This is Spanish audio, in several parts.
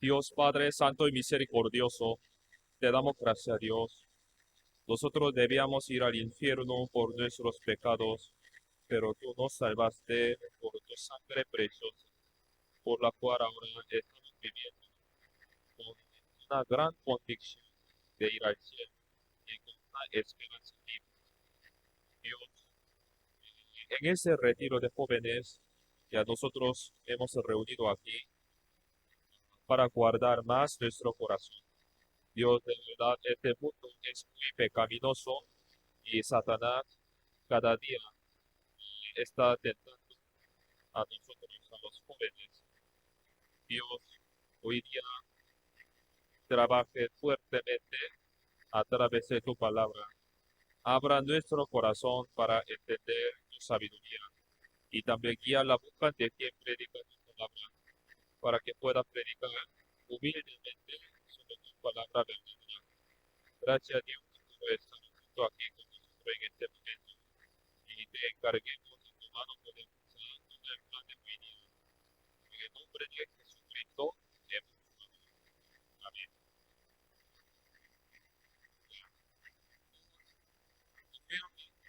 Dios Padre Santo y Misericordioso, te damos gracias, Dios. Nosotros debíamos ir al infierno por nuestros pecados, pero tú nos salvaste por tu sangre preciosa, por la cual ahora estamos viviendo con una gran convicción de ir al cielo y con una esperanza viva. Dios, en ese retiro de jóvenes que a nosotros hemos reunido aquí para guardar más nuestro corazón. Dios, de verdad, este mundo es muy pecaminoso y Satanás cada día está tentando a nosotros, a los jóvenes. Dios hoy día trabaje fuertemente a través de tu palabra. Abra nuestro corazón para entender tu sabiduría y también guía la boca de quien predica tu palabra para que pueda predicar humildemente sobre tu palabra verdadera. Gracias a Dios por estar junto aquí con nosotros en este momento y te encarguemos en tu mano poderosa todo el plan de hoy día. En el nombre de Jesucristo, hemos orado. Amén. Primeramente,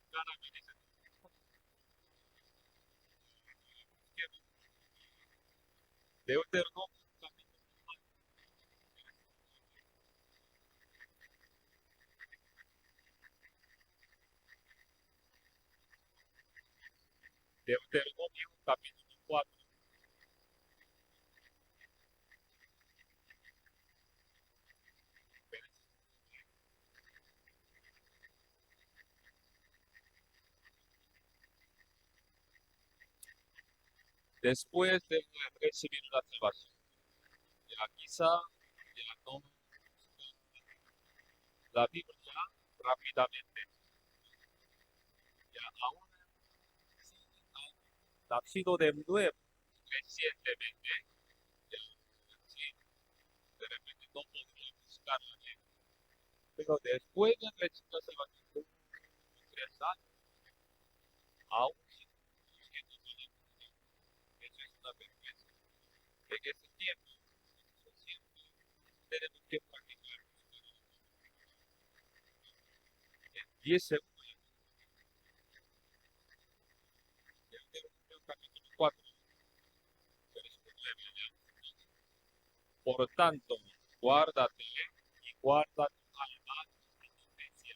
claramente, Deuteronomio capítulo 4, Deuteronomio capítulo 4. Después de recibir la salvación, ya quizá ya no la Biblia rápidamente, ya ahora sí han nacido de nuevo recientemente, ya sí, de repente no podría buscarla bien, pero después de recibir la salvación, por 3 años, aún sin buscando la Biblia, eso es una vergüenza. En ese tiempo, nosotros siempre tenemos que practicar en 10 segundos, ya Deuteronomio capítulo 4, versículo 9, ya. Por tanto, guárdate y guarda tu alma de inocencia,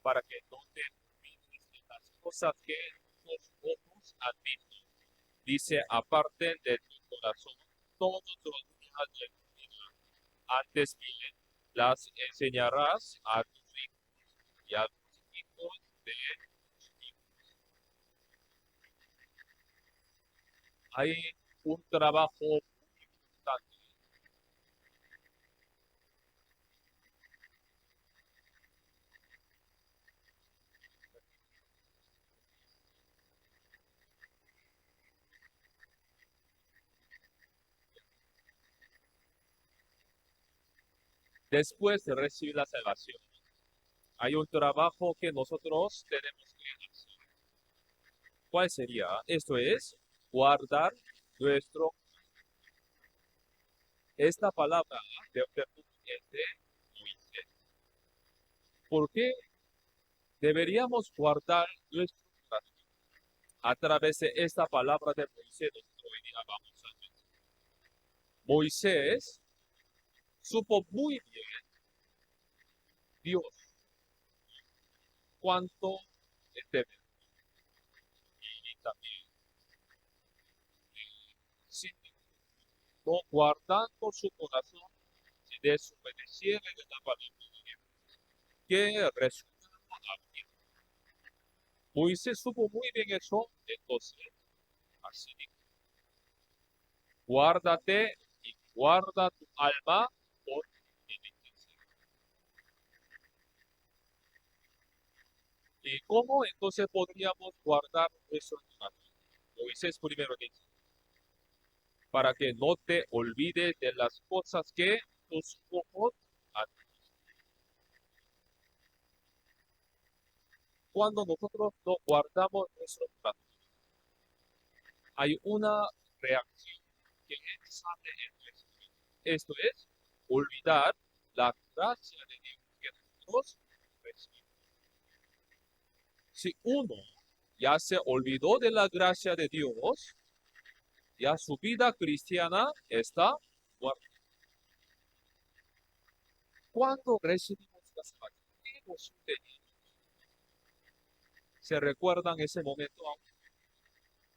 para que no te olvides de las cosas que tus ojos han visto. Dice, aparte de tu corazón todos los días de tu vida. Antes bien, las enseñarás a tus hijos y a tus hijos de tus hijos. Hay un trabajo muy importante. Después de recibir la salvación, hay un trabajo que nosotros tenemos que hacer. ¿Cuál sería? Esto es guardar nuestro. Esta palabra de es de Moisés. ¿Por qué deberíamos guardar nuestro corazón? A través de esta palabra de Moisés, nosotros hoy día vamos a ver. Moisés supo muy bien Dios cuánto es deber y también si no guardando su corazón, si desobedeciera de la palabra de Dios, que resultado habría. Moisés supo muy bien eso, entonces así dijo, guárdate y guarda tu alma por diligencia. ¿Y cómo entonces podríamos guardar nuestro corazón? Moisés primero dice, para que no te olvides de las cosas que tus ojos han visto. Cuando nosotros no guardamos nuestro corazón, hay una reacción que sale en nuestro. Esto es olvidar la gracia de Dios que nosotros recibimos. Si uno ya se olvidó de la gracia de Dios, ya su vida cristiana está muerta. Cuando recibimos la salvación, ¿qué emoción teníamos? ¿Se recuerdan ese momento aún?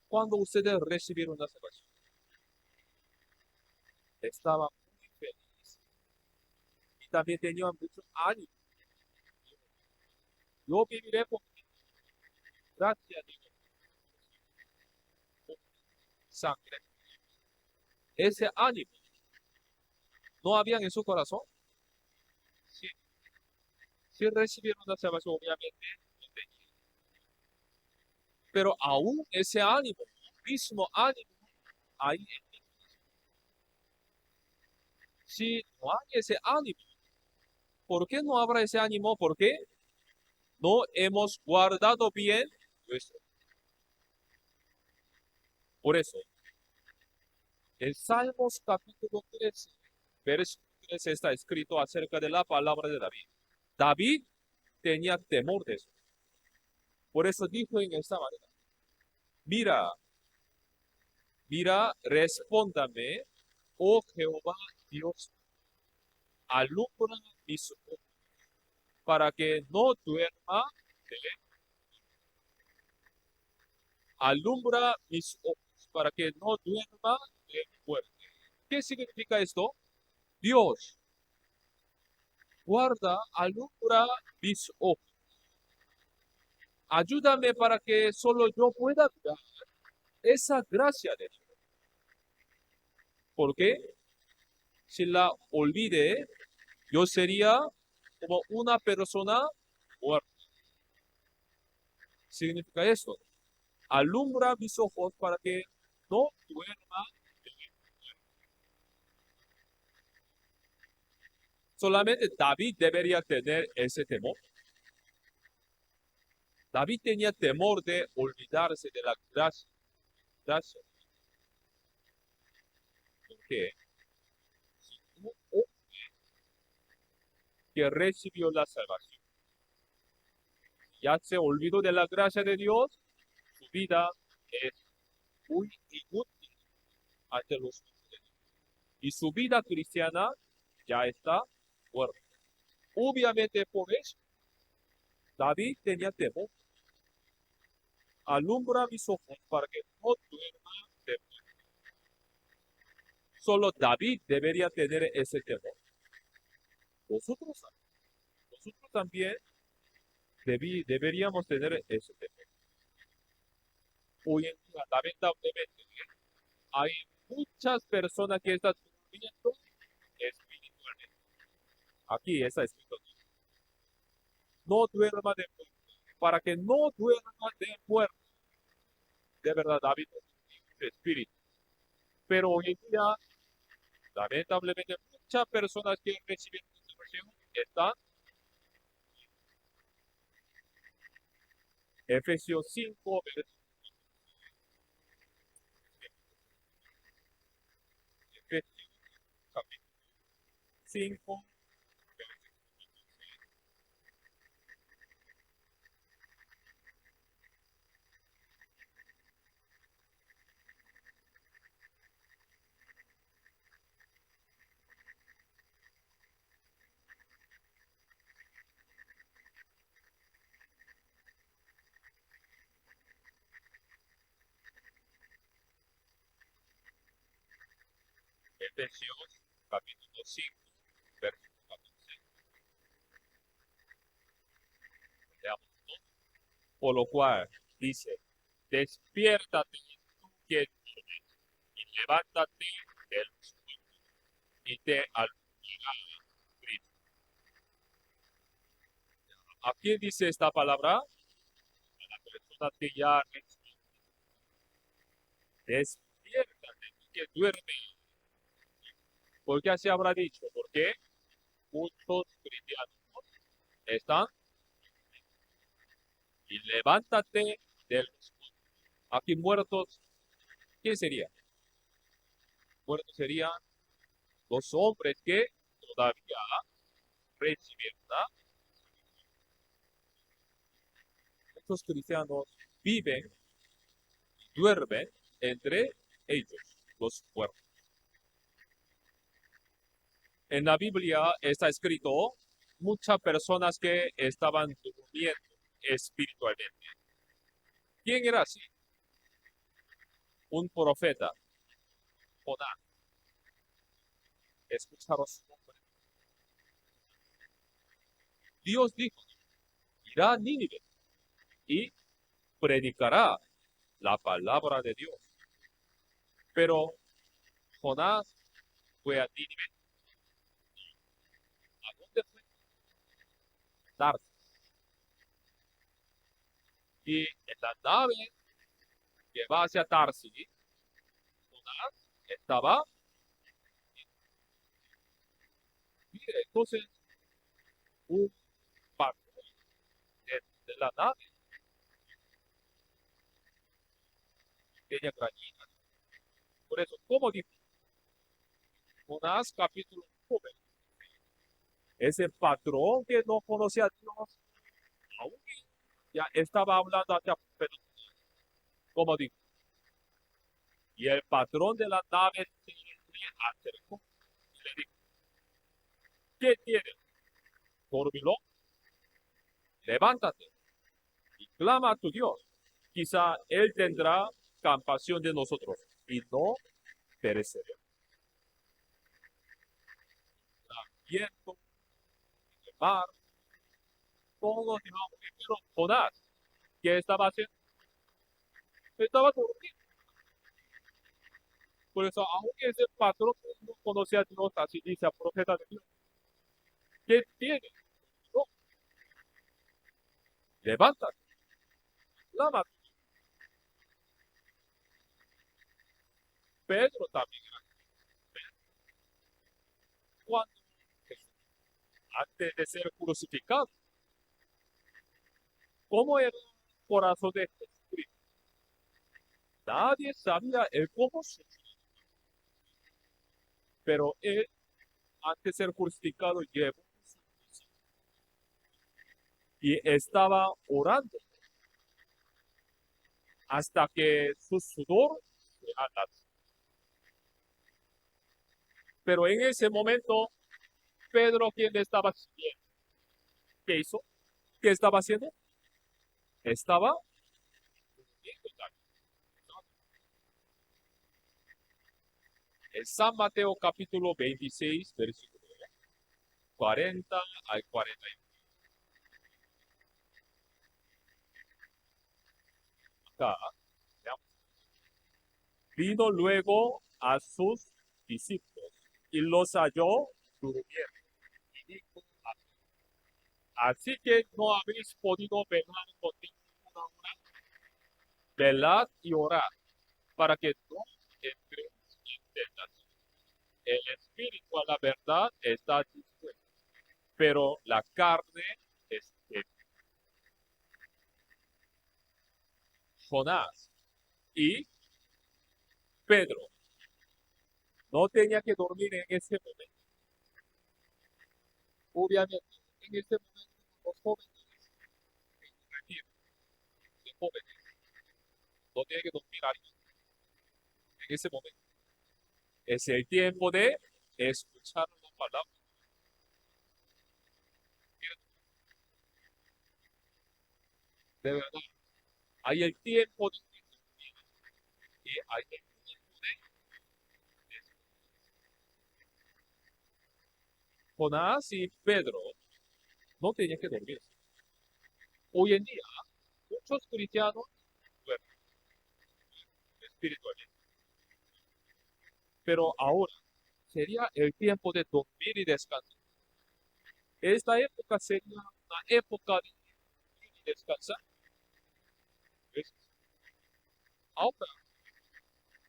Cuando ustedes recibieron la salvación, estaban muy felices y también tenían mucho ánimo. Yo viviré por ti, gracias a Dios, por sangre. Ese ánimo no había en su corazón. Sí, sí recibieron la salvación, obviamente, lo tenían. Pero aún ese ánimo, mismo ánimo, hay en mí. Si no hay ese ánimo, ¿por qué no habrá ese ánimo? Porque no hemos guardado bien nuestro. Por eso, en Salmos capítulo 13, versículo 13 está escrito acerca de la palabra de David. David tenía temor de eso. Por eso dijo en esta manera, mira, mira, respóndame, oh Jehová Dios, alumbra mis ojos para que no duerma de alumbra mis ojos para que no duerma de muerte. ¿Qué significa esto? Dios, guarda, alumbra mis ojos. Ayúdame para que solo yo pueda dar esa gracia de Dios. Porque si la olvide, yo sería como una persona muerta. Significa esto. Alumbra mis ojos para que no duerma. Solamente David debería tener ese temor. David tenía temor de olvidarse de la gracia. Gracia. Porque si un hombre que recibió la salvación ya se olvidó de la gracia de Dios, su vida es muy inútil ante los ojos de Dios. Y su vida cristiana ya está muerta. Obviamente por eso, David tenía temor. Alumbra mis ojos para que no duerma de muerte. Solo David debería tener ese temor. Nosotros, nosotros también deberíamos tener ese temor. Hoy en día, lamentablemente, hay muchas personas que están durmiendo espiritualmente. Aquí está escrito, no duerma de muerte, para que no duerma de muerte. De verdad, David es un espíritu. Pero hoy en día, lamentablemente, muchas personas que recibieron esta versión están Efesios 5, Efesios capítulo 5, Efesios capítulo 5, versículo 14. Leamos, ¿no? Por lo cual dice, despiértate tú que duermes, y levántate del sueño, y te alumbrará Cristo. ¿A quién dice esta palabra? A la persona que ya recibió. Despiértate tú que duermes. Porque así habrá dicho, porque muchos cristianos están y levántate del sueño. Aquí muertos ¿Quién sería? Bueno, serían los hombres que todavía recibieron, ¿verdad? Muchos cristianos viven y duermen entre ellos, los muertos. En la Biblia está escrito muchas personas que estaban durmiendo espiritualmente. ¿Quién era así? Un profeta, Jonás. Escucharon su nombre. Dios dijo, irá a Nínive y predicará la palabra de Dios. Pero Jonás fue a Nínive. ¿A dónde fue? Tarsis. Y en la nave que va hacia Tarsis, Jonás estaba, mire, entonces un patrón de la nave tenía granito. Por eso, como dijo Jonás capítulo 9, ese patrón que no conocía a Dios, aún ya estaba hablando hacia pero como dijo, y el patrón de la nave se le acercó y le dijo, ¿qué tienes? Dormilón, levántate y clama a tu Dios. Quizá Él tendrá compasión de nosotros y no pereceremos. El viento, el mar, todos digamos, pero Jonás, ¿qué estaba haciendo? Estaba dormido. Por eso, aunque ese patrón no conocía a Dios, así dice el profeta de Dios, ¿qué tiene? No, levántate, clama. Pedro también era cuando Jesús, antes de ser crucificado, ¿cómo era el corazón de Jesucristo? Nadie sabía el cómo sufrir, pero él, antes de ser crucificado, llevó su cruz y estaba orando hasta que su sudor se alató. Pero en ese momento, Pedro, quien estaba siguiendo, ¿qué hizo? ¿Qué estaba haciendo? Estaba durmiendo también. En San Mateo capítulo 26, versículo 40 al 41. Acá, veamos. Vino luego a sus discípulos y los halló durmiendo. Y dijo, así que no habéis podido velar conmigo una hora, velad y orad, para que no entréis en tentación. El espíritu a la verdad está dispuesto, pero la carne es débil. Jonás y Pedro no tenía que dormir en ese momento. Obviamente, en ese momento los jóvenes, de jóvenes, no tienen que dormir ahí. En ese momento es el tiempo de escuchar la palabra. De verdad, hay el tiempo de y hay el tiempo de Jonás y Pedro no tenían que dormir. Hoy en día, muchos cristianos duermen espiritualmente, pero ahora sería el tiempo de dormir y descansar. Esta época sería una época de dormir y descansar. ¿Ves? Ahora,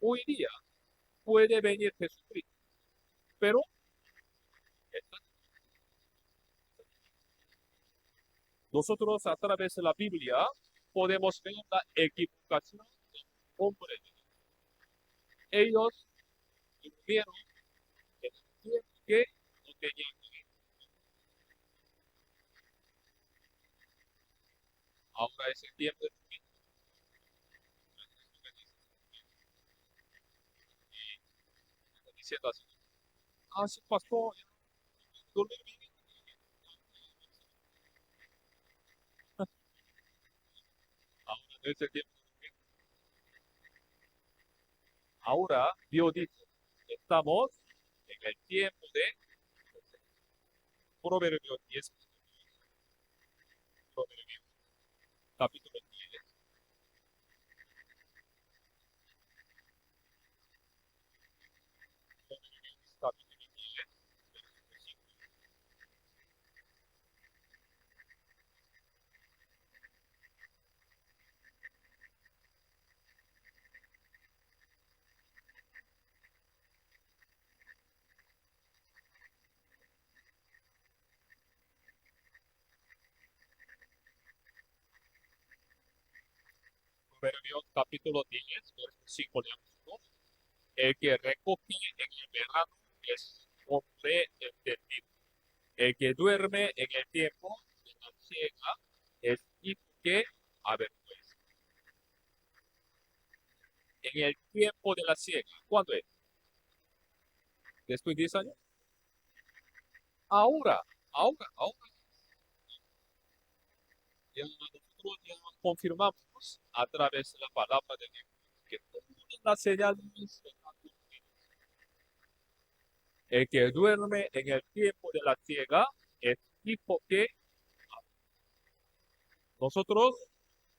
hoy día puede venir Jesucristo, pero nosotros a través de la Biblia podemos ver la equivocación del hombre. Ellos durmieron en el tiempo que no tenían que ver. Ahora es el tiempo de dormir. Y está diciendo así, ah, sí, pastor, ya, dormir bien. Ahora no es el tiempo de dormir. Ahora Dios dice, estamos en el tiempo de Proverbios 10, Proverbios capítulo 10, Proverbios capítulo 10, versículo 5. Proverbios capítulo 10, versículo 5 leamos. El que recoge en el verano es hombre entendido. El que duerme en el tiempo de la siega es hijo que avergüenza. En el tiempo de la siega, ¿cuándo es? ¿Después de 10 años? Ahora. Ya nosotros ya confirmamos a través de la palabra de Dios que todas las señales están cumplidas. El que duerme en el tiempo de la siega es hijo que nosotros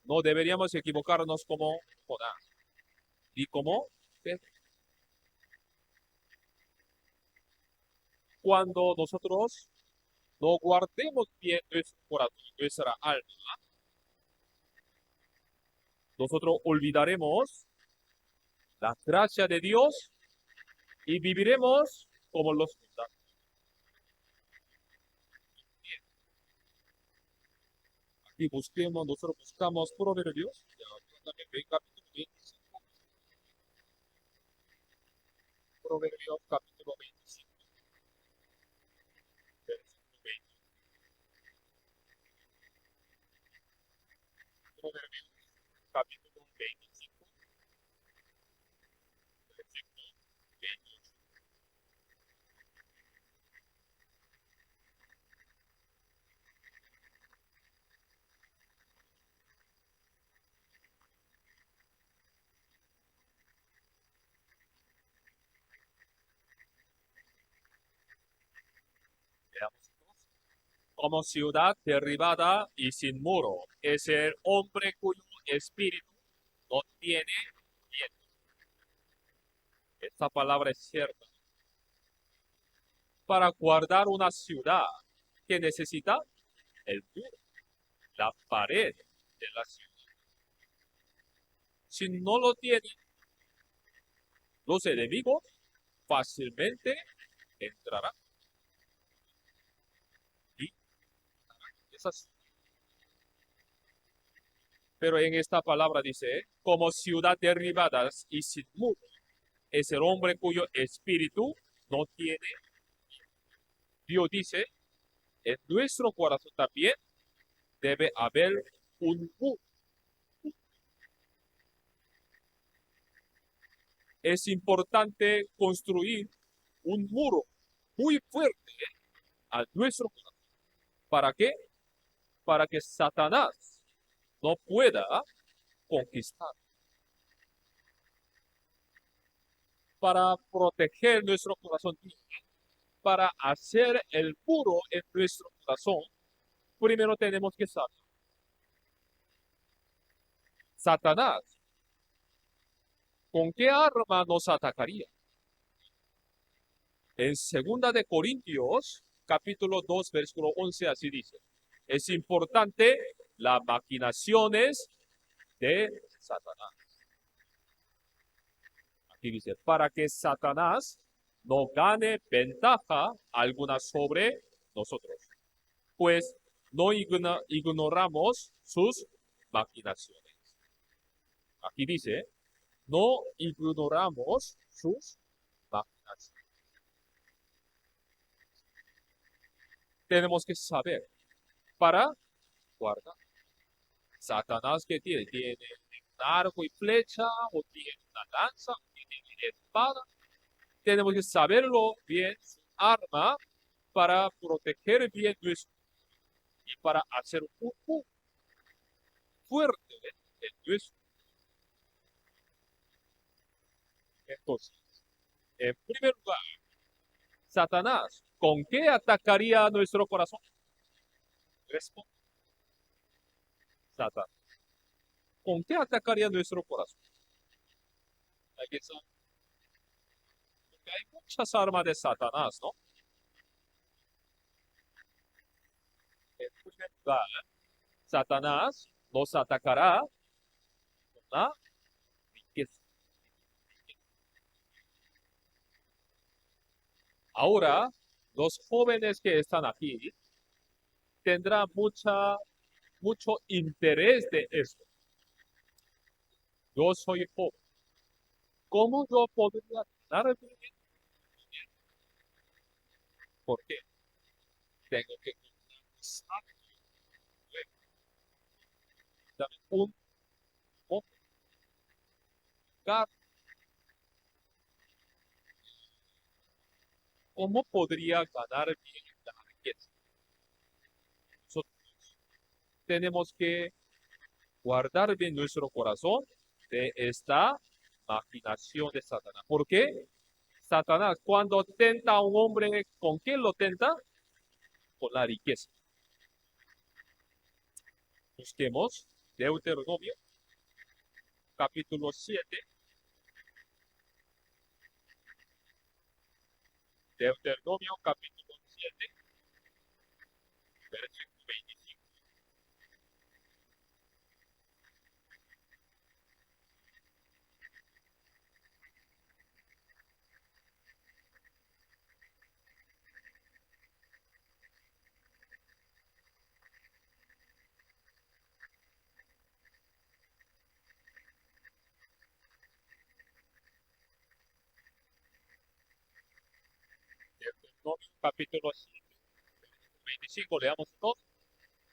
no deberíamos equivocarnos como Jonás y como Pedro. Cuando nosotros no guardemos bien nuestro corazón, nuestra alma, nosotros olvidaremos la gracia de Dios y viviremos como los mundanos. Aquí busquemos, nosotros buscamos Proverbios, ya, también ven capítulo 25, Proverbios capítulo 25, versículo 20, Proverbios capítulo 25, versículo 28. Veamos entonces. Como ciudad derribada y sin muro es el hombre cuyo espíritu no tiene viento. Esta palabra es cierta. Para guardar una ciudad que necesita el muro, la pared de la ciudad. Si no lo tienen, los enemigos fácilmente entrarán y esas. Pero en esta palabra dice, como ciudad derribada y sin muro, es el hombre cuyo espíritu no tiene. Dios dice, en nuestro corazón también debe haber un muro. Es importante construir un muro muy fuerte a nuestro corazón. ¿Para qué? Para que Satanás no pueda conquistar. Para proteger nuestro corazón, para hacer el muro en nuestro corazón, primero tenemos que saber. Satanás, ¿con qué arma nos atacaría? En 2 de Corintios, capítulo 2, versículo 11, así dice. Es importante las maquinaciones de Satanás. Aquí dice, para que Satanás no gane ventaja alguna sobre nosotros, pues no ignoramos sus maquinaciones. Aquí dice, no ignoramos sus maquinaciones. Tenemos que saber para guardar. Satanás que tiene un arco y flecha, o tiene una lanza, o tiene una espada. Tenemos que saberlo bien, su arma, para proteger bien nuestro y para hacer un punto fuerte en nuestro. Entonces, en primer lugar, Satanás, ¿con qué atacaría nuestro corazón? Responde, Satanás. ¿Con qué atacaría nuestro corazón? Hay que saber, porque hay muchas armas de Satanás, ¿no? En primer lugar, Satanás nos atacará con la riqueza. Ahora, los jóvenes que están aquí tendrán mucho interés de esto. Yo soy joven. ¿Cómo yo podría ganar dinero? ¿Por qué? Tengo que comprar un saco nuevo, dame un moto, carro. ¿Cómo podría ganar bien la riqueza? Nosotros tenemos que guardar bien nuestro corazón de esta maquinación de Satanás. ¿Por qué? Satanás, cuando tenta a un hombre, ¿con qué lo tenta? Con la riqueza. Busquemos Deuteronomio, capítulo 7. Deuteronomio, capítulo 7, versículo 25. Deuteronomio, capítulo 7, versículo 25. Leamos todos.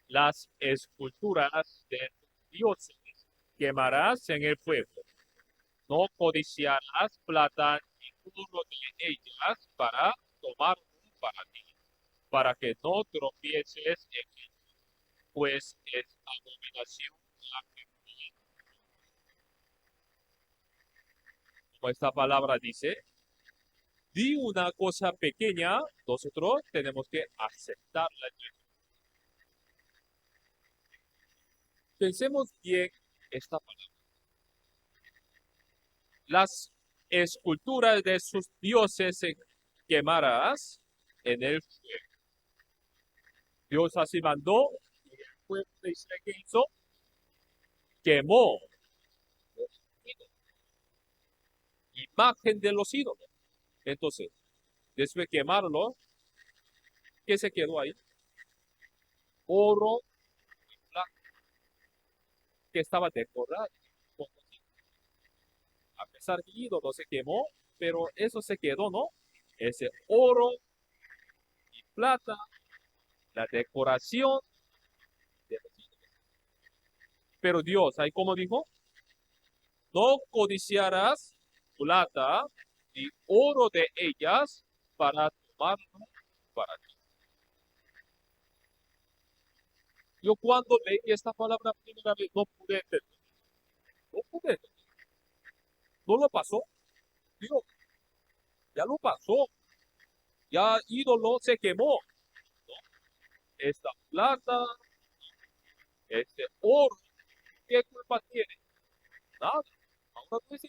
Las esculturas de tus dioses quemarás en el fuego. No codiciarás plata ni oro de ellas para tomarlo para ti, para que no tropieces en él, pues es abominación la que como esta palabra dice, di una cosa pequeña, nosotros tenemos que aceptarla. Pensemos bien esta palabra. Las esculturas de sus dioses se quemarás en el fuego. Dios así mandó y el pueblo de Israel que hizo, quemó los ídolos, imagen de los ídolos. Entonces, después de quemarlo, ¿qué se quedó ahí? Oro y plata, que estaba decorado con los ídolos. A pesar que el ídolo se quemó, pero eso se quedó, ¿no? Ese oro y plata, la decoración de los ídolos. Pero Dios, ahí como dijo, no codiciarás plata ni oro de ellas para tomarlo para ti. Yo cuando leí esta palabra primera vez no pude entender. No pude entender. No lo pasó. Dios, ya lo pasó. Ya ídolo se quemó. ¿No? Esta plata, este oro, ¿qué culpa tiene? Nada. Ahora no es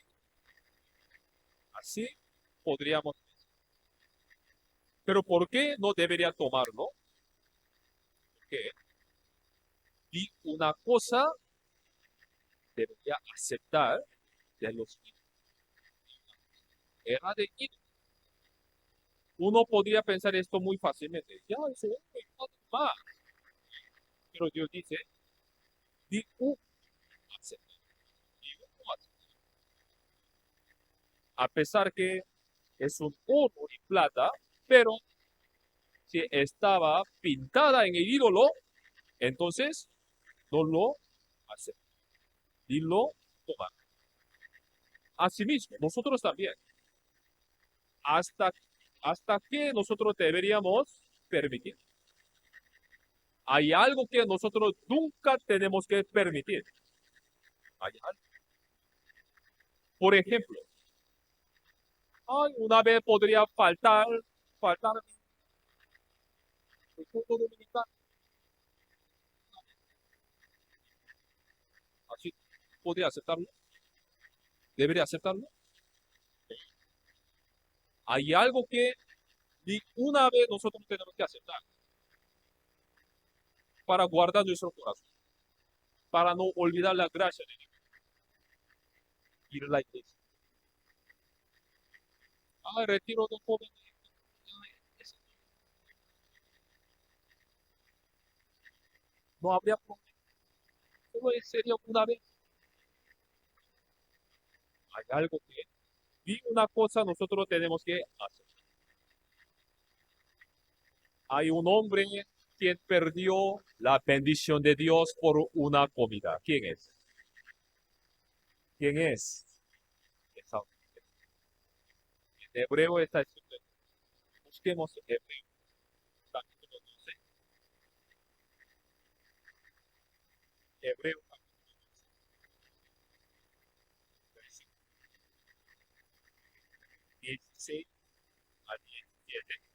así podríamos decir. Pero ¿por qué no debería tomarlo? Porque y una cosa debería aceptar de los ídolos. Era de ídolos. Uno podría pensar esto muy fácilmente. Ya, eso es más. Pero Dios dice, di un aceptar. Di un aceptar. a pesar que es un oro y plata, pero si estaba pintada en el ídolo, entonces no lo hace y lo toma. Asimismo, nosotros también, hasta, hasta que nosotros deberíamos permitir. Hay algo que nosotros nunca tenemos que permitir. Hay algo. Por ejemplo, una vez podría faltar el culto dominicano. Así, podría aceptarlo. Debería aceptarlo. Hay algo que ni una vez nosotros tenemos que aceptar para guardar nuestro corazón, para no olvidar la gracia de Dios. Ir a la iglesia. Retiro de jóvenes. No habría problema. Solo sería una vez. Hay algo que ni una cosa nosotros tenemos que hacer. Hay un hombre quien perdió la bendición de Dios por una comida. ¿Quién es? ¿Quién es? Esaú. En hebreo está escrito. Busquemos Hebreo, capítulo 12. Hebreo, capítulo 12, versículo 16 al 17.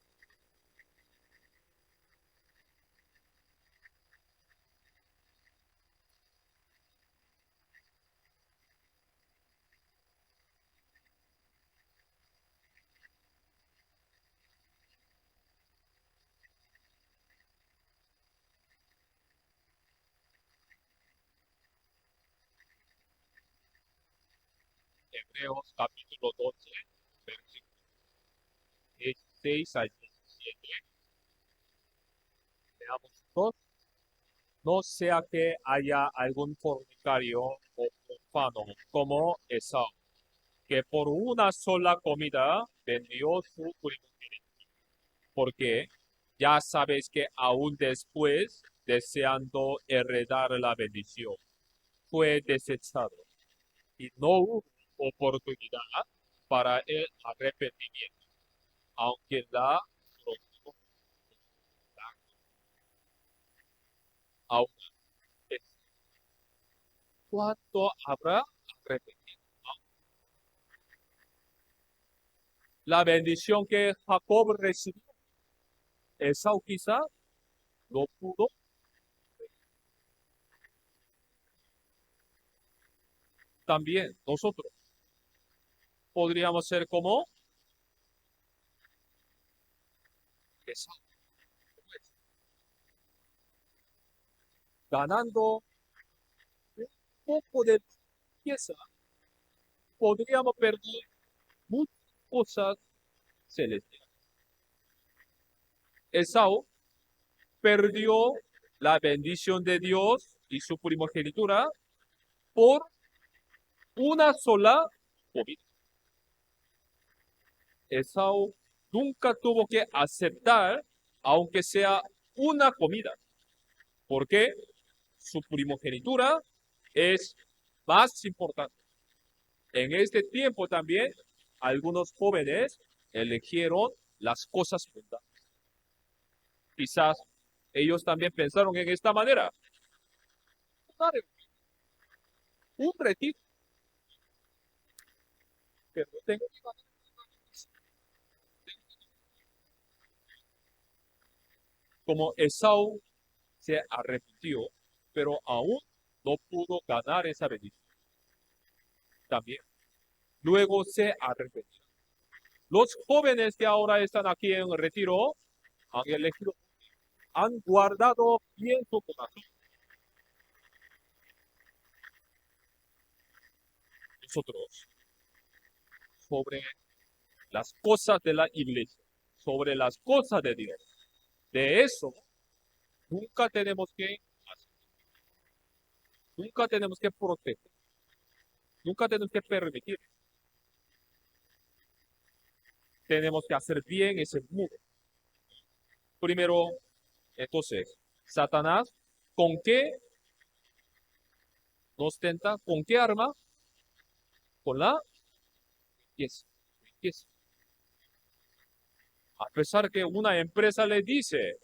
Hebreos, capítulo 12, versículo 16 al 17. Veamos todos. No sea que haya algún fornicario o profano como Esaú, que por una sola comida vendió su primogénito, porque ya sabes que aún después, deseando heredar la bendición, fue desechado y no hubo oportunidad para el arrepentimiento, aunque la próxima aún es. ¿Cuánto habrá arrepentido? La bendición que Jacob recibió, Esaú quizá no pudo. También nosotros podríamos ser como Esaú, pues, ganando un poco de pieza, podríamos perder muchas cosas celestiales. Esaú perdió la bendición de Dios y su primogenitura por una sola comida. Esaú nunca tuvo que aceptar, aunque sea una comida, porque su primogenitura es más importante. En este tiempo también, algunos jóvenes eligieron las cosas mundanas. Quizás ellos también pensaron en esta manera. Un retiro, pero no tengo que ganar. Como Esaú se arrepintió, pero aún no pudo ganar esa bendición. También. Luego se arrepintió. Los jóvenes que ahora están aquí en retiro han elegido, han guardado bien su corazón. Nosotros, sobre las cosas de la iglesia, sobre las cosas de Dios, de eso nunca tenemos que hacer, nunca tenemos que proteger, nunca tenemos que permitir. tenemos que hacer bien ese muro. Primero, entonces, Satanás, ¿con qué nos tenta? ¿Con qué arma? Con la riqueza. Riqueza. A pesar que una empresa le dice,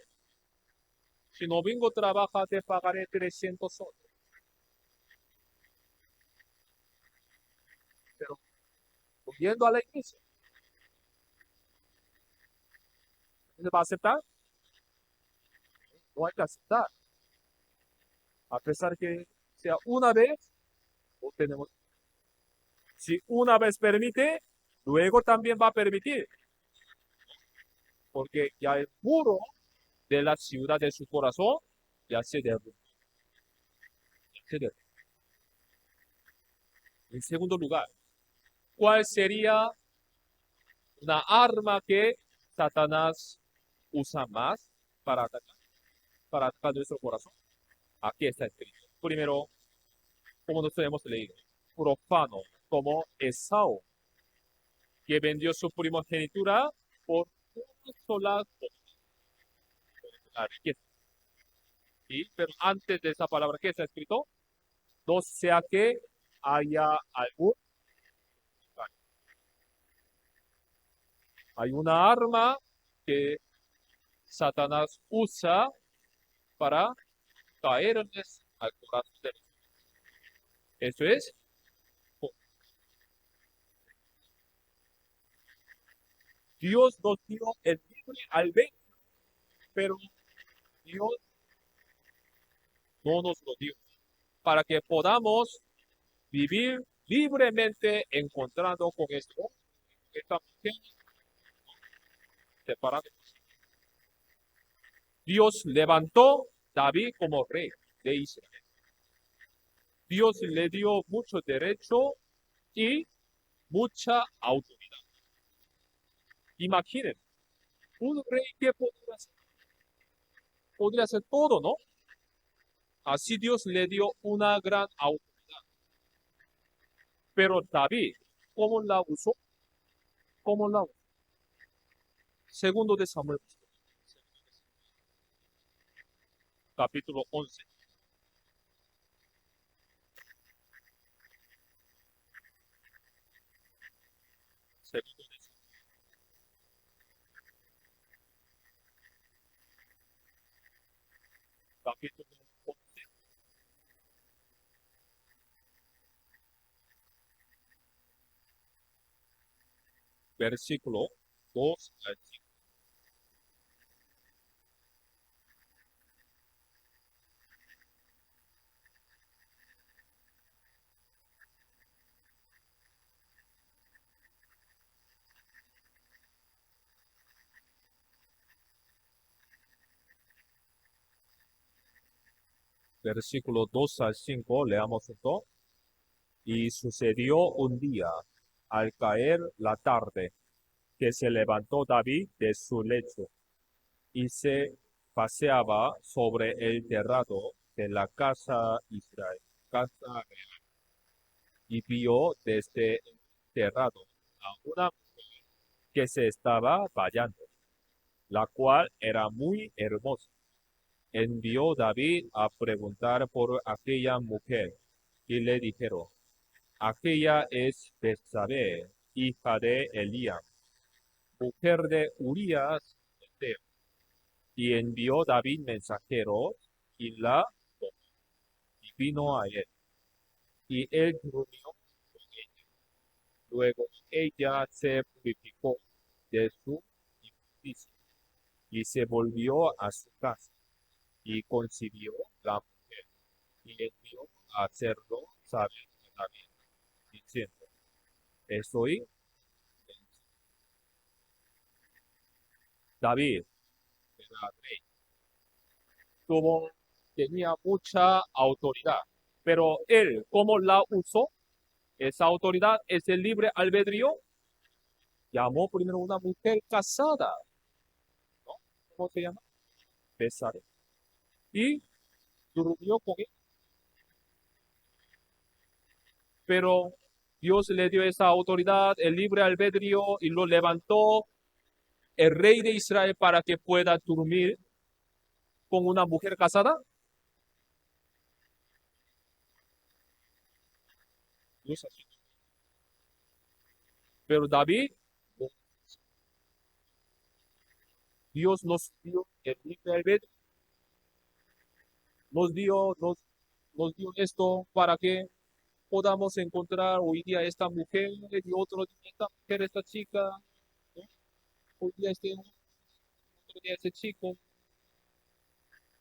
si no vengo a trabajar, te pagaré 300 soles. Pero yendo a la iglesia, ¿le va a aceptar? No hay que aceptar. A pesar que sea una vez, no tenemos. Si una vez permite, luego también va a permitir, porque ya el muro de la ciudad de su corazón ya se derrumbó. Se derrumbó. En segundo lugar, ¿cuál sería una arma que Satanás usa más para atacar nuestro corazón? Aquí está escrito. Primero, como nosotros hemos leído, profano, como Esaú, que vendió su primogenitura por una sola la riqueza. ¿Sí? Pero antes de esa palabra, ¿qué está escrito? No sea que haya algún. Hay una arma que Satanás usa para caerles al corazón de los. Eso es, Dios nos dio el libre albedrío, pero Dios no nos lo dio para que podamos vivir libremente encontrando con esto. Esta mujer separada. Dios levantó David como rey de Israel. Dios le dio mucho derecho y mucha autoridad. Imaginen, un rey que podría hacer todo, ¿no? Así Dios le dio una gran autoridad. Pero David, ¿cómo la usó? ¿Cómo la usó? Segundo de Samuel, capítulo 11. Segundo de Samuel, capítulo 11, versículo 2 al 5. Versículo 2 al 5, leamos esto. Y sucedió un día, al caer la tarde, que se levantó David de su lecho y se paseaba sobre el terrado de la casa Israel, casa real, y vio desde el terrado a una mujer que se estaba bañando, la cual era muy hermosa. Envió David a preguntar por aquella mujer, y le dijeron, aquella es Betsabé, hija de Elías, mujer de Urías Eteo. Y envió David mensajeros y la tomó, y vino a él. Y él durmió con ella. Luego ella se purificó de su injusticia y se volvió a su casa y concibió la mujer y envió a hacerlo saber a David, diciendo, estoy en David, era rey, tuvo, tenía mucha autoridad, pero él, ¿cómo la usó? Esa autoridad es el libre albedrío. Llamó primero una mujer casada, ¿no? ¿Cómo se llama? Besaré. Y durmió con él. Pero Dios le dio esa autoridad, el libre albedrío, y lo levantó el rey de Israel para que pueda dormir con una mujer casada? No es así. Pero David, Dios nos dio el libre albedrío, nos dio esto para que podamos encontrar hoy día esta mujer y otro día esta mujer, esta chica, ¿no? Hoy día otro día ese chico.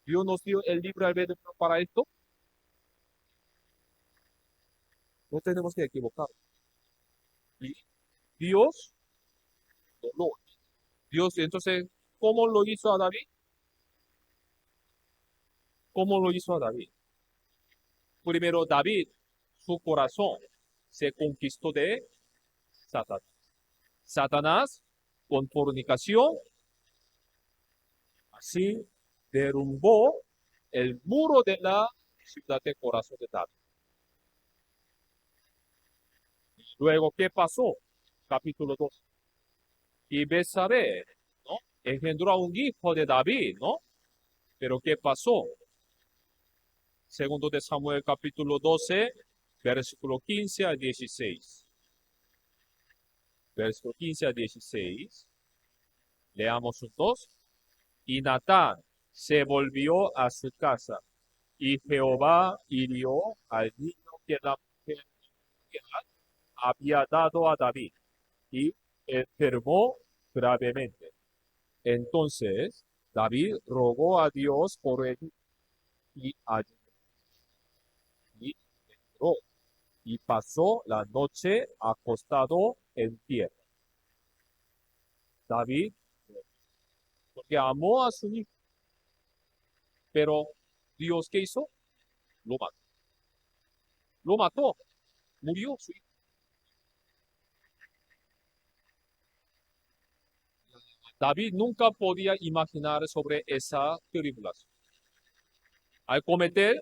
Dios nos dio el libre albedrío para esto. No tenemos que equivocar. Y Dios no lo hizo. Dios, entonces, ¿cómo lo hizo a David? ¿Cómo lo hizo a David? Primero, David, su corazón se conquistó de Satanás. Satanás, con fornicación, así derrumbó el muro de la ciudad de corazón de David. Luego, ¿qué pasó? Capítulo 2. Y Betsabé, ¿no? Engendró a un hijo de David, ¿no? Pero ¿qué pasó? Segundo de Samuel, capítulo 12, versículo 15 al 16. Versículo 15 al 16. Leamos juntos. Y Natán se volvió a su casa, y Jehová hirió al niño que la mujer había dado a David, y enfermó gravemente. Entonces David rogó a Dios por él y ayunó y entró, y pasó la noche acostado en tierra. David, porque amó a su hijo, pero Dios, ¿qué hizo? Lo mató. Lo mató. Murió su hijo. David nunca podía imaginar sobre esa tribulación. Al cometer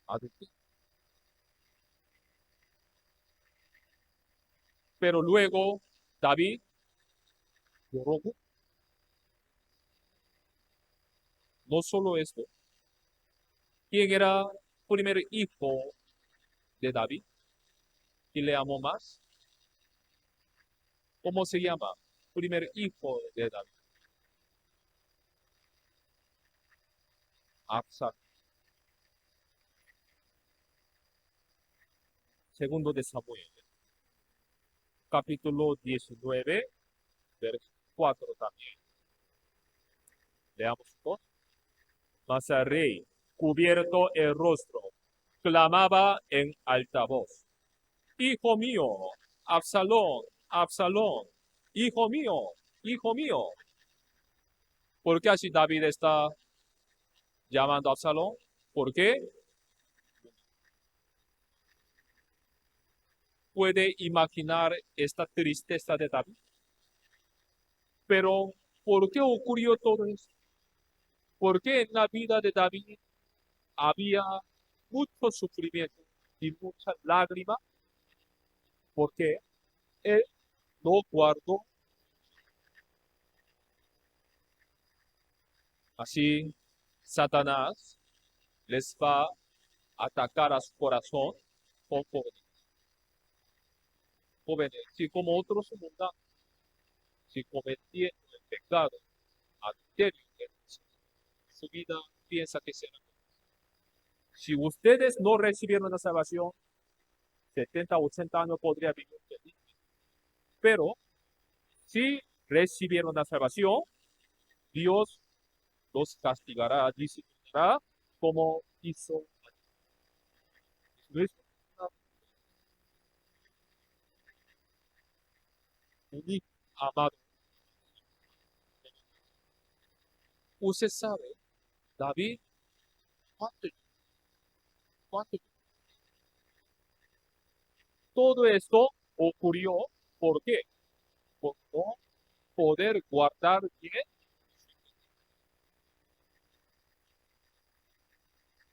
adulterio. Pero luego David lloró. No solo esto. ¿Quién era el primer hijo de David? ¿Quién le amó más? ¿Cómo se llama? Primer hijo de David. Absalom. Segundo de Samuel, capítulo 19, verso 4 también. Leamos todo. Mas el rey, cubierto el rostro, clamaba en alta voz: Hijo mío, Absalón, Absalón, hijo mío, hijo mío. ¿Por qué así David está llamando a Absalón? ¿Por qué? Puede imaginar esta tristeza de David. Pero, ¿por qué ocurrió todo esto? ¿Por qué en la vida de David había mucho sufrimiento y mucha lágrima? Porque él no guardó. Así, Satanás les va a atacar a su corazón con jóvenes. Jóvenes, si como otros mundanos, si cometieron el pecado, adulterio, su vida piensa que será. Si ustedes no recibieron la salvación, 70, 80 años podría vivir feliz. Pero si recibieron la salvación, Dios los castigará, disciplinará como hizo Jesucristo. Un hijo amado. Usted sabe, David, ¿cuánto? ¿Cuánto? Todo esto ocurrió, ¿por qué? Por no poder guardar bien.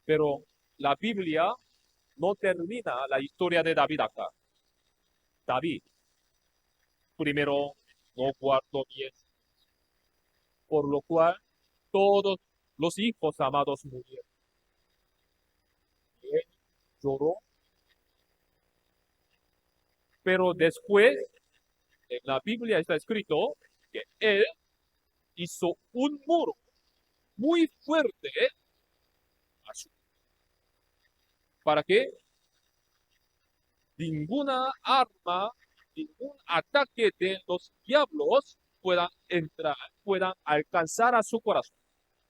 Pero la Biblia no termina la historia de David acá. David primero no guardó bien, por lo cual todos los hijos amados murieron. Y él lloró, pero después en la Biblia está escrito que él hizo un muro muy fuerte a para que ninguna arma, ningún ataque de los diablos puedan entrar, puedan alcanzar a su corazón.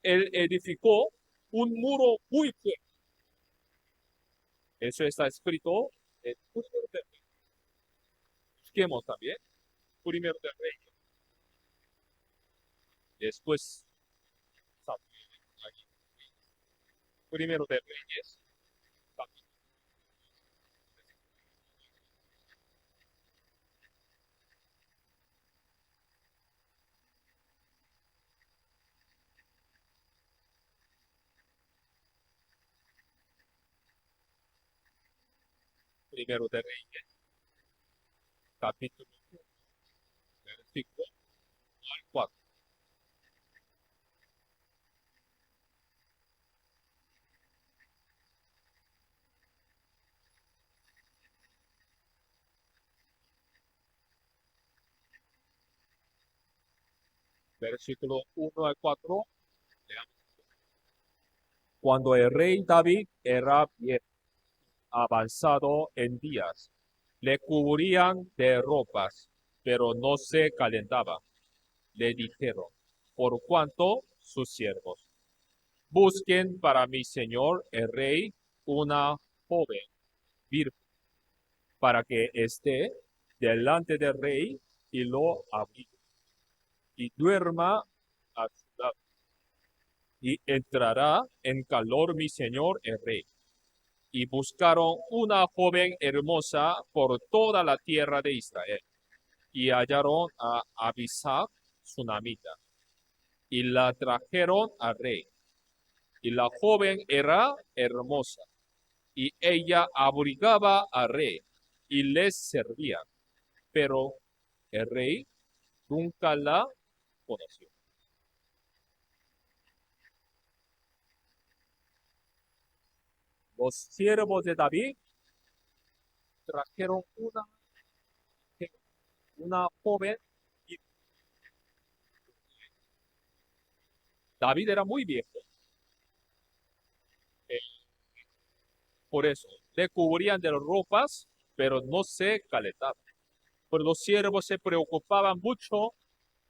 Él edificó un muro muy fuerte. Eso está escrito en Primero de Reyes. Busquemos también Primero de Reyes. Después, Primero de Reyes, Primero de Reyes, capítulo 1, versículo 4. Versículo 1 al 4. Leamos. Cuando el rey David era bien avanzado en días, le cubrían de ropas, pero no se calentaba. Le dijeron, por cuanto sus siervos busquen para mi señor el rey una joven virgen, para que esté delante del rey y lo abrigue, y duerma a su lado, y entrará en calor mi señor el rey. Y buscaron una joven hermosa por toda la tierra de Israel, y hallaron a Abisag, sunamita, y la trajeron al rey. Y la joven era hermosa, y ella abrigaba al rey, y les servía, pero el rey nunca la conoció. Los siervos de David trajeron una joven, y David era muy viejo, eh, por eso le cubrían de ropas, pero no se calentaban. Pero los siervos se preocupaban mucho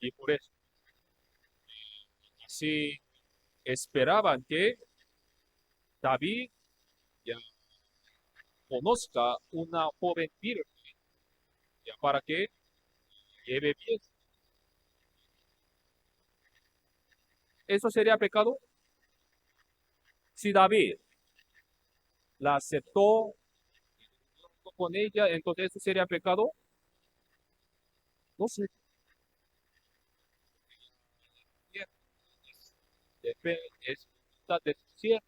y por eso así esperaban que David ya conozca una joven virgen ya para que lleve bien. ¿Eso sería pecado? Si David la aceptó con ella, entonces eso sería pecado. No sé. Es voluntad de su siervo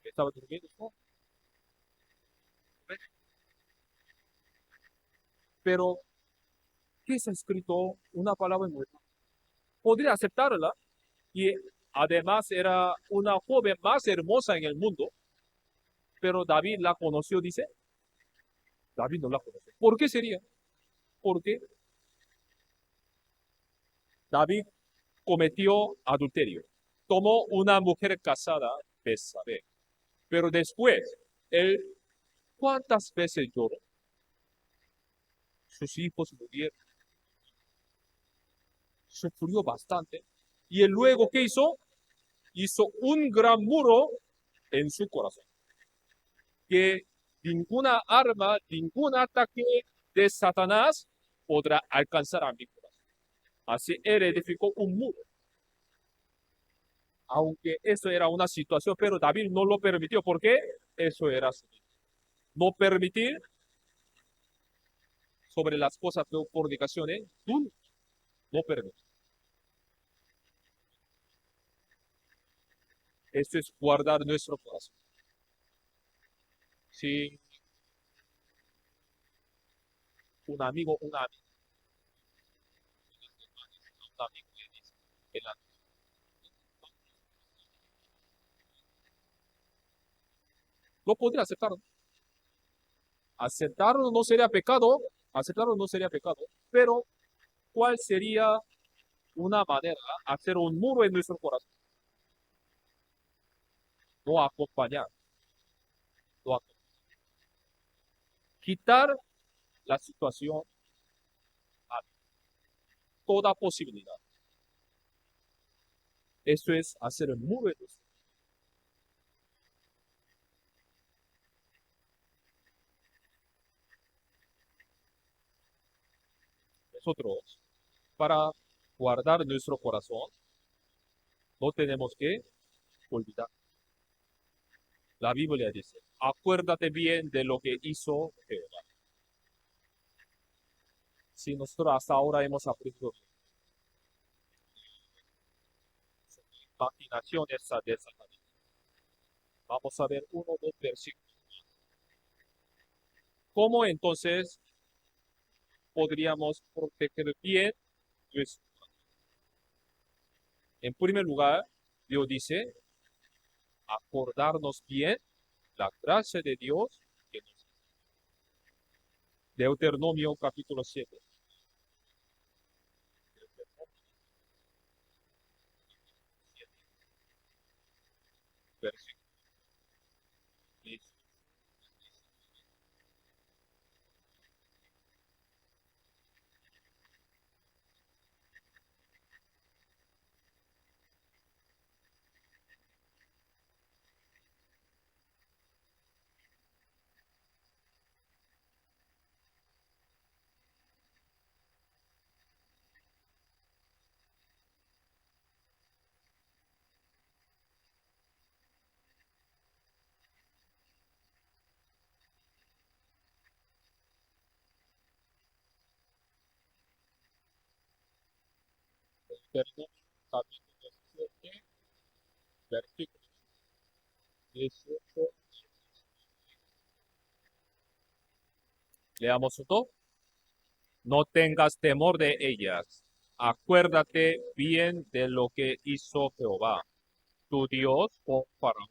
que estaba durmiendo, ¿no? Pero, ¿qué está escrito? Una palabra nueva. Podría aceptarla y además era una joven más hermosa en el mundo, pero David la conoció, dice. David no la conoció. ¿Por qué sería? Porque David cometió adulterio. Tomó una mujer casada, Betsabé. Pero después, él, ¿cuántas veces lloró? Sus hijos murieron. Sufrió bastante. Y él luego, ¿qué hizo? Hizo un gran muro en su corazón. Que ninguna arma, ningún ataque de Satanás podrá alcanzar a mi corazón. Así él edificó un muro. Aunque eso era una situación, pero David no lo permitió porque eso era así. No permitir sobre las cosas de fornicaciones, tú no permites. Esto es guardar nuestro corazón. Si un amigo, un amigo le dice, el amigo, no podría aceptarlo. Aceptarlo no sería pecado, aceptarlo no sería pecado, pero ¿cuál sería una manera de hacer un muro en nuestro corazón? No acompañar, no acompañar. Quitar la situación a toda posibilidad. Eso es hacer el muro en nuestro. Nosotros, para guardar nuestro corazón, no tenemos que olvidar. La Biblia dice, acuérdate bien de lo que hizo Jehová. Si nosotros hasta ahora hemos aprendido imaginaciones de Satanás, vamos a ver uno o dos versículos. ¿Cómo entonces podríamos proteger bien nuestro? En primer lugar, Dios dice, acordarnos bien la gracia de Dios que nos. Deuteronomio capítulo 7. Deuteronomio 7, versículo 10. Deuteronomio capítulo 7, versículo 18. Leamos todo. No tengas temor de ellas. Acuérdate bien de lo que hizo Jehová, tu Dios, con Faraón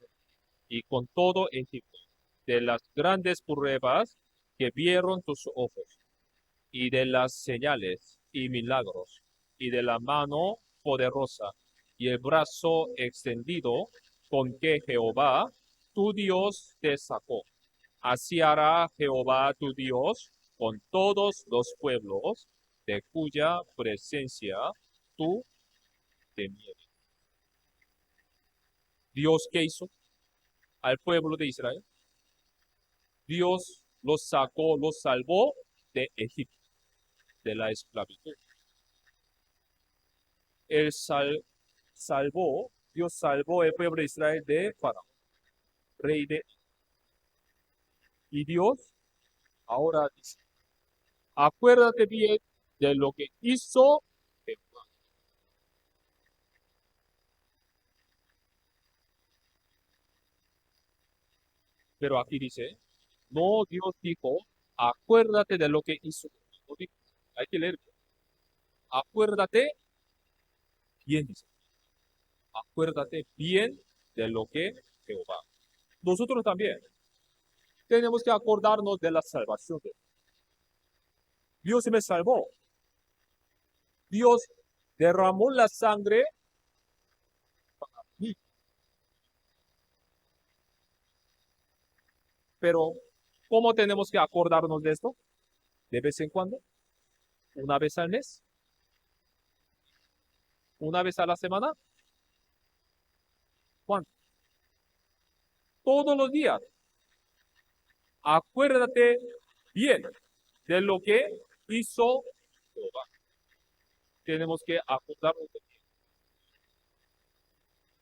y con todo Egipto, de las grandes pruebas que vieron tus ojos, y de las señales y milagros, y de la mano poderosa, y el brazo extendido con que Jehová, tu Dios, te sacó. Así hará Jehová tu Dios con todos los pueblos de cuya presencia tú temieres. Dios, ¿qué hizo al pueblo de Israel? Dios los sacó, los salvó de Egipto, de la esclavitud. Él salvó, Dios salvó el pueblo de Israel de Faraón, rey de. Y Dios ahora dice, acuérdate bien de lo que hizo Jehová. Pero aquí dice, no, Dios dijo, acuérdate de lo que hizo. No dijo, hay que leer. Acuérdate bien, dice. Acuérdate bien de lo que Jehová. Nosotros también tenemos que acordarnos de la salvación de Dios. Dios me salvó. Dios derramó la sangre para mí. Pero, ¿cómo tenemos que acordarnos de esto? ¿De vez en cuando? ¿Una vez al mes? ¿Una vez a la semana? ¿Cuánto? Todos los días. Acuérdate bien de lo que hizo Jehová. Tenemos que acordarnos de bien.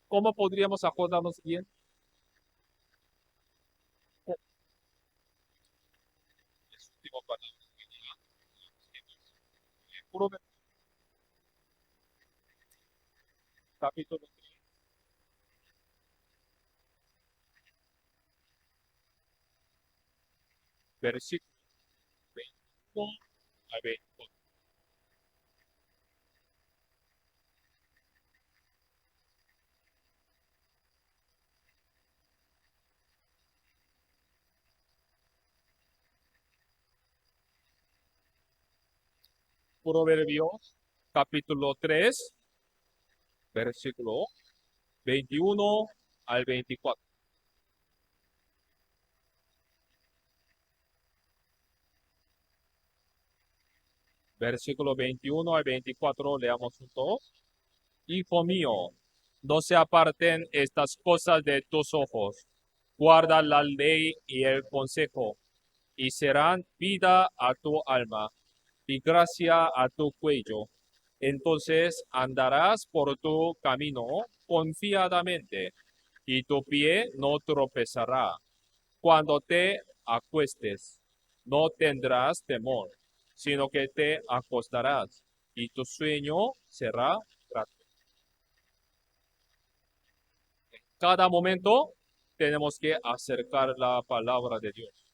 ¿Cómo podríamos acordarnos bien? Es último palabra que diga. Proverbios, capítulo 3, versículo 21 al 24. Proverbios capítulo 3, versículo 21 al 24. Versículo 21 al 24, leamos juntos. Hijo mío, no se aparten estas cosas de tus ojos. Guarda la ley y el consejo, y serán vida a tu alma y gracia a tu cuello. Entonces andarás por tu camino confiadamente, y tu pie no tropezará. Cuando te acuestes, no tendrás temor, sino que te acostarás, y tu sueño será grato. Cada momento tenemos que acercar la palabra de Dios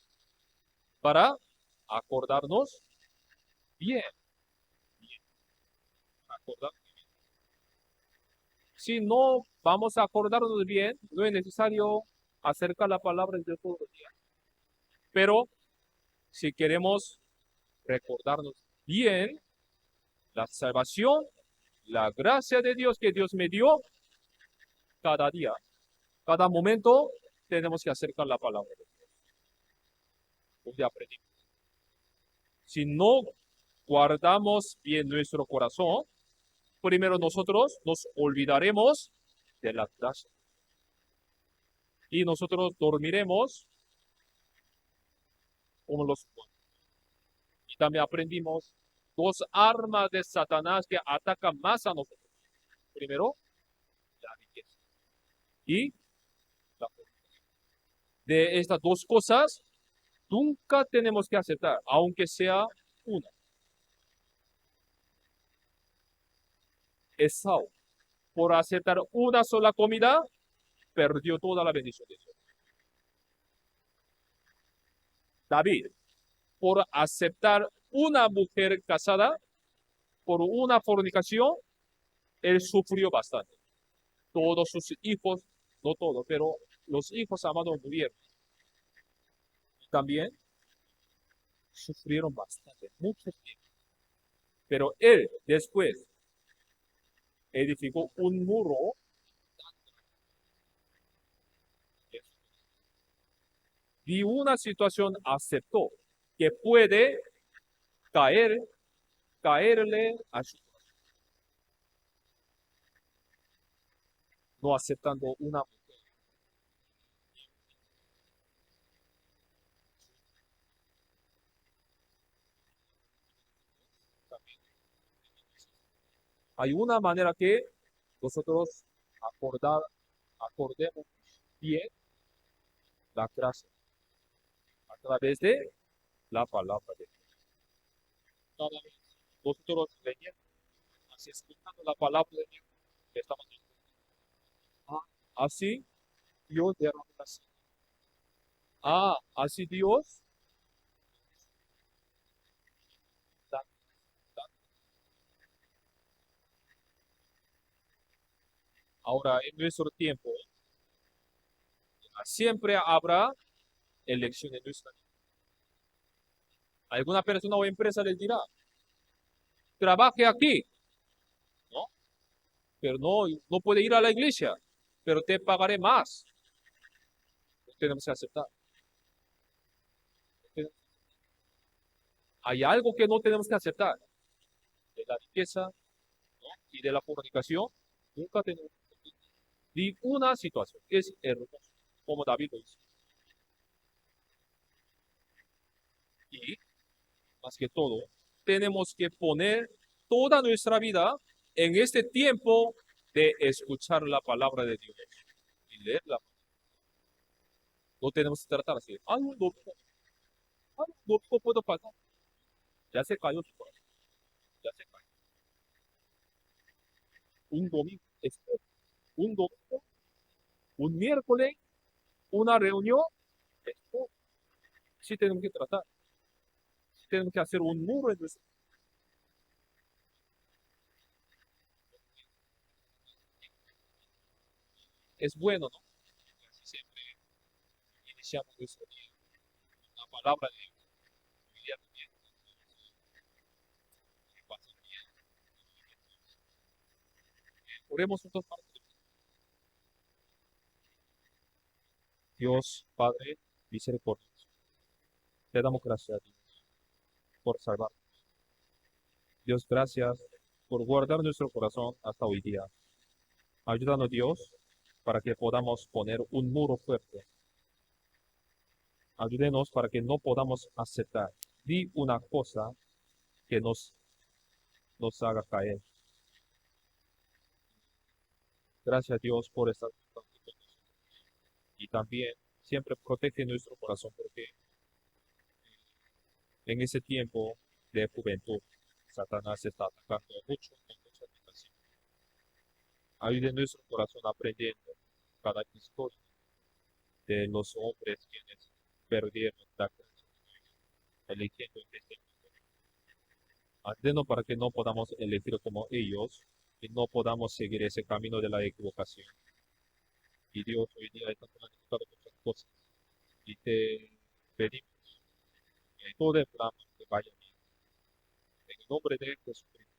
para acordarnos bien, acordar. Si no vamos a acordarnos bien, no es necesario acercar la palabra de todos los días. Pero si queremos recordarnos bien la salvación, la gracia de Dios que Dios me dio cada día, cada momento, tenemos que acercar la palabra de Dios. Donde aprendimos. Si no guardamos bien nuestro corazón, primero nosotros nos olvidaremos de la gracia. Y nosotros dormiremos como los muertos. Y también aprendimos dos armas de Satanás que atacan más a nosotros. Primero, la riqueza y la fornicación. De estas dos cosas, nunca tenemos que aceptar, aunque sea una. Esaú, por aceptar una sola comida, perdió toda la bendición de Dios. David, por aceptar una mujer casada, por una fornicación, él sufrió bastante. Todos sus hijos, no todos, pero los hijos amados murieron. También sufrieron bastante, mucho tiempo. Pero él después edificó un muro y una situación aceptó que puede caerle a su corazón, no aceptando una mujer. Hay una manera que nosotros acordemos bien la gracia a través de la palabra de Dios. Cada vez nosotros leyendo, así escuchando la palabra de Dios, estamos diciendo, así Dios derramó la sangre. Así Dios da, da. Ahora, en nuestro tiempo, siempre habrá elección en nuestra vida. Alguna persona o empresa les dirá, trabaje aquí, ¿no? Pero no puede ir a la iglesia, pero te pagaré más. Tenemos que aceptar. Hay algo que no tenemos que aceptar. De la riqueza, ¿no? Y de la fornicación, nunca tenemos que aceptar. Ni una situación. Es hermoso, como David lo hizo. Y, más que todo, tenemos que poner toda nuestra vida en este tiempo de escuchar la palabra de Dios y leerla. No tenemos que tratar así. Un domingo puedo pasar. Ya se cayó su corazón. Ya se cayó. Un domingo, un domingo, un miércoles, una reunión. Esto sí tenemos que tratar. Sí tenemos que hacer un muro en nuestro. es bueno, ¿no? Casi siempre iniciamos nuestro día con una palabra de Dios, familia también, que pasa bien. Oremos juntos para que Dios, Padre, misericordioso. Te damos gracias a Dios por salvar. Dios, gracias por guardar nuestro corazón hasta hoy día. Ayúdanos, Dios, para que podamos poner un muro fuerte. Ayúdenos para que no podamos aceptar ni una cosa que nos haga caer. Gracias, Dios, por estar constante con nosotros. Y también siempre protege nuestro corazón porque en ese tiempo de juventud, Satanás está atacando mucho con mucha tentación. Ayude nuestro corazón aprendiendo cada historia de los hombres quienes perdieron la gracia de Dios, eligiendo en este mundo. Ayúdenos para que no podamos elegir como ellos y no podamos seguir ese camino de la equivocación. Y Dios, hoy día estamos planificando muchas cosas y te pedimos que todo el plan que vaya bien. En el nombre de Jesucristo.